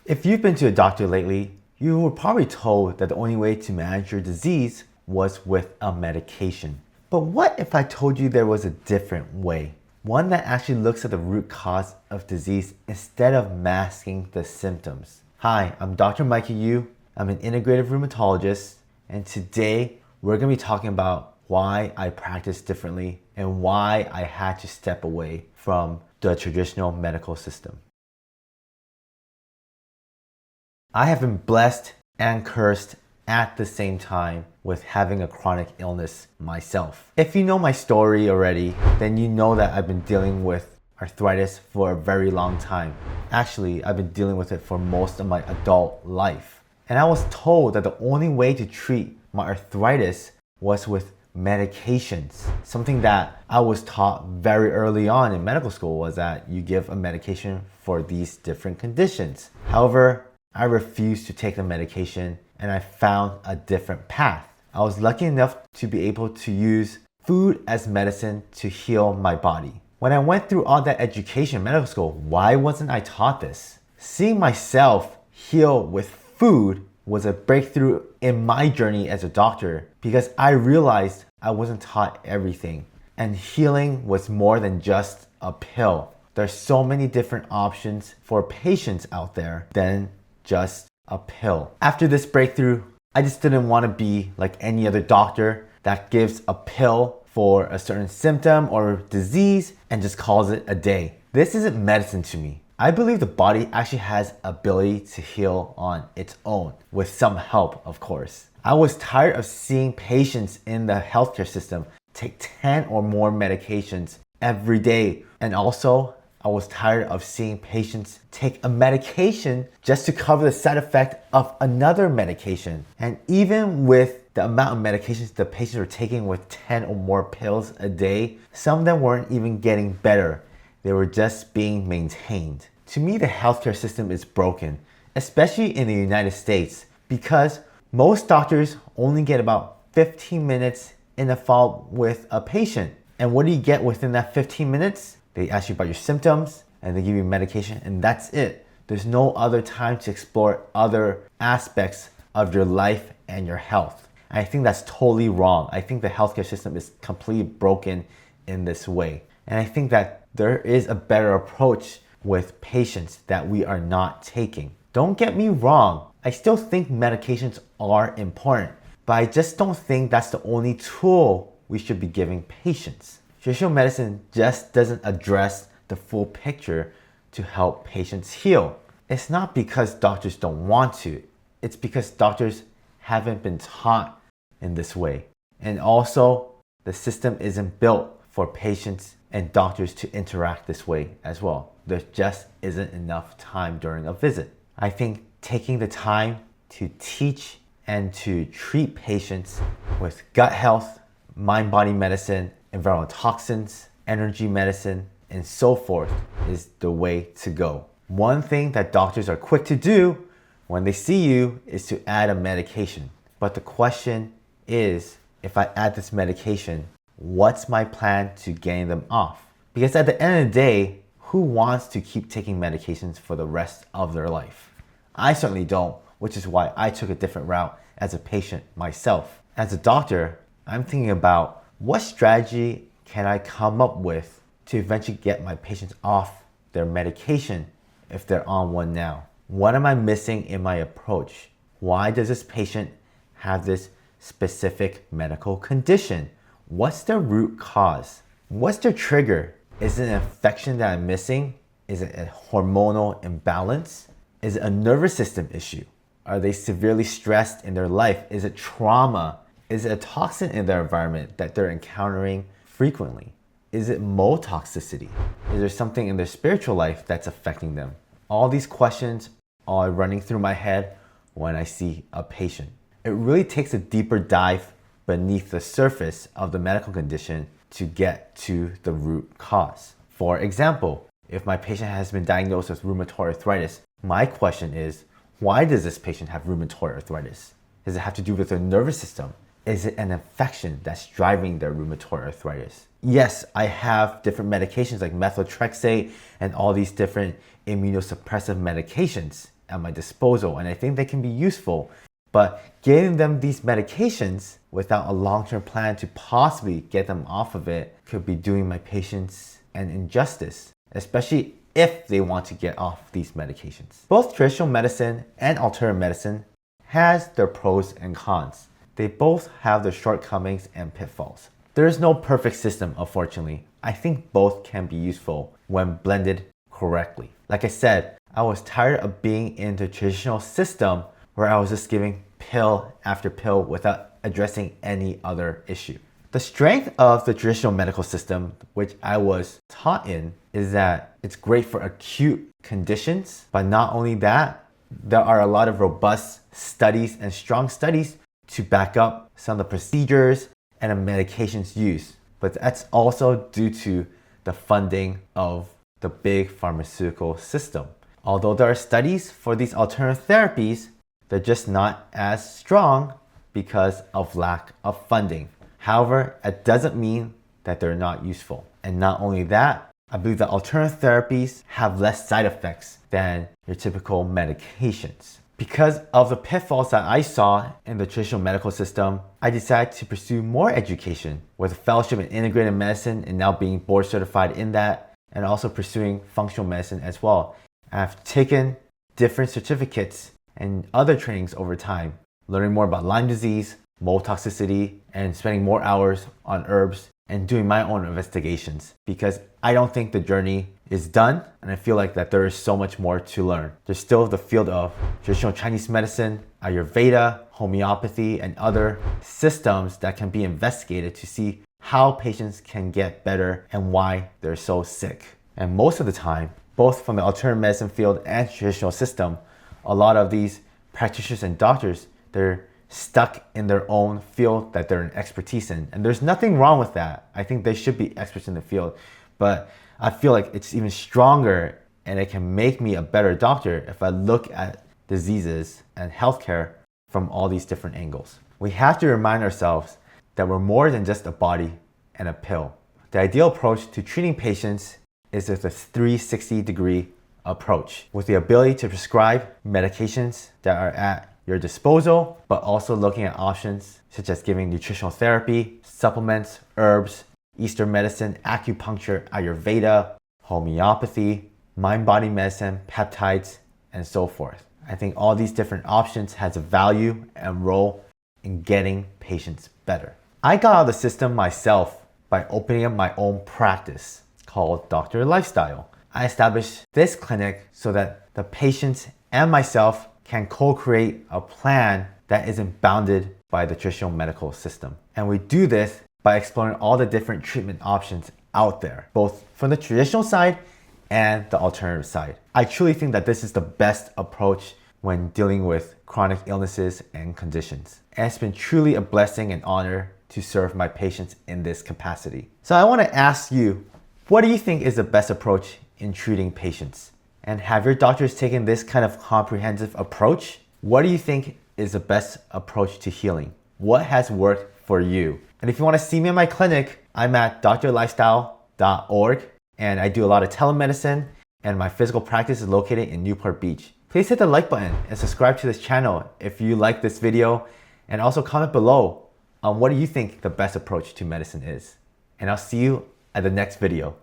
If you've been to a doctor lately, you were probably told that the only way to manage your disease was with a medication. But what if I told you there was a different way? One that actually looks at the root cause of disease instead of masking the symptoms. Hi, I'm Dr. Mikey Yu. I'm an integrative rheumatologist, and today we're going to be talking about why I practice differently and why I had to step away from the traditional medical system. I have been blessed and cursed at the same time with having a chronic illness myself. If you know my story already, then you know that I've been dealing with arthritis for a very long time. Actually, I've been dealing with it for most of my adult life. And I was told that the only way to treat my arthritis was with medications. Something that I was taught very early on in medical school was that you give a medication for these different conditions. However, I refused to take the medication and I found a different path. I was lucky enough to be able to use food as medicine to heal my body. When I went through all that education in medical school, why wasn't I taught this? Seeing myself heal with food was a breakthrough in my journey as a doctor because I realized I wasn't taught everything. And healing was more than just a pill. There's so many different options for patients out there than just a pill. After this breakthrough, I just didn't want to be like any other doctor that gives a pill for a certain symptom or disease and just calls it a day. This isn't medicine to me. I believe the body actually has ability to heal on its own, with some help, of course. I was tired of seeing patients in the healthcare system take 10 or more medications every day. And also, I was tired of seeing patients take a medication just to cover the side effect of another medication. And even with the amount of medications the patients were taking with 10 or more pills a day, some of them weren't even getting better. They were just being maintained. To me, the healthcare system is broken, especially in the United States, because most doctors only get about 15 minutes in a follow-up with a patient. And what do you get within that 15 minutes? They ask you about your symptoms and they give you medication and that's it. There's no other time to explore other aspects of your life and your health. And I think that's totally wrong. I think the healthcare system is completely broken in this way. And I think that there is a better approach with patients that we are not taking. Don't get me wrong. I still think medications are important, but I just don't think that's the only tool we should be giving patients. Traditional medicine just doesn't address the full picture to help patients heal. It's not because doctors don't want to. It's because doctors haven't been taught in this way. And also, the system isn't built for patients and doctors to interact this way as well. There just isn't enough time during a visit. I think taking the time to teach and to treat patients with gut health, mind-body medicine, environmental toxins, energy medicine, and so forth is the way to go. One thing that doctors are quick to do when they see you is to add a medication. But the question is, if I add this medication, what's my plan to getting them off? Because at the end of the day, who wants to keep taking medications for the rest of their life? I certainly don't, which is why I took a different route as a patient myself. As a doctor, I'm thinking about what strategy can I come up with to eventually get my patients off their medication if they're on one now? What am I missing in my approach? Why does this patient have this specific medical condition? What's their root cause? What's their trigger? Is it an infection that I'm missing? Is it a hormonal imbalance? Is it a nervous system issue? Are they severely stressed in their life? Is it trauma? Is it a toxin in their environment that they're encountering frequently? Is it mold toxicity? Is there something in their spiritual life that's affecting them? All these questions are running through my head when I see a patient. It really takes a deeper dive beneath the surface of the medical condition to get to the root cause. For example, if my patient has been diagnosed with rheumatoid arthritis, my question is, why does this patient have rheumatoid arthritis? Does it have to do with their nervous system? Is it an infection that's driving their rheumatoid arthritis? Yes, I have different medications like methotrexate and all these different immunosuppressive medications. at my disposal, and I think they can be useful. But giving them these medications without a long-term plan to possibly get them off of it could be doing my patients an injustice, especially if they want to get off these medications. Both traditional medicine and alternative medicine has their pros and cons. They both have their shortcomings and pitfalls. There is no perfect system, unfortunately. I think both can be useful when blended correctly. Like I said, I was tired of being in the traditional system where I was just giving pill after pill without addressing any other issue. The strength of the traditional medical system, which I was taught in, is that it's great for acute conditions, but not only that, there are a lot of robust studies and strong studies to back up some of the procedures and the medications used. But that's also due to the funding of the big pharmaceutical system. Although there are studies for these alternative therapies, they're just not as strong because of lack of funding. However, it doesn't mean that they're not useful. And not only that, I believe that alternative therapies have less side effects than your typical medications. Because of the pitfalls that I saw in the traditional medical system, I decided to pursue more education with a fellowship in integrative medicine and now being board certified in that, and also pursuing functional medicine as well. I've taken different certificates and other trainings over time, learning more about Lyme disease, mold toxicity, and spending more hours on herbs and doing my own investigations, because I don't think the journey is done, and I feel like that there is so much more to learn. There's still the field of traditional Chinese medicine, Ayurveda, homeopathy, and other systems that can be investigated to see how patients can get better and why they're so sick. And most of the time, both from the alternative medicine field and traditional system, a lot of these practitioners and doctors, they're stuck in their own field that they're an expertise in. And there's nothing wrong with that. I think they should be experts in the field. But I feel like it's even stronger and it can make me a better doctor if I look at diseases and healthcare from all these different angles. We have to remind ourselves that we're more than just a body and a pill. The ideal approach to treating patients is with a 360-degree approach, with the ability to prescribe medications that are at your disposal, but also looking at options such as giving nutritional therapy, supplements, herbs, Eastern medicine, acupuncture, Ayurveda, homeopathy, mind-body medicine, peptides, and so forth. I think all these different options has a value and role in getting patients better. I got out of the system myself by opening up my own practice called Dr. Lifestyle. I established this clinic so that the patients and myself can co-create a plan that isn't bounded by the traditional medical system. And we do this by exploring all the different treatment options out there, both from the traditional side and the alternative side. I truly think that this is the best approach when dealing with chronic illnesses and conditions. And it's been truly a blessing and honor to serve my patients in this capacity. So I want to ask you, what do you think is the best approach in treating patients? And have your doctors taken this kind of comprehensive approach? What do you think is the best approach to healing? What has worked for you? And if you want to see me in my clinic, I'm at drlifestyle.org, and I do a lot of telemedicine, and my physical practice is located in Newport Beach. Please hit the like button and subscribe to this channel if you like this video, and also comment below on what do you think the best approach to medicine is. And I'll see you at the next video.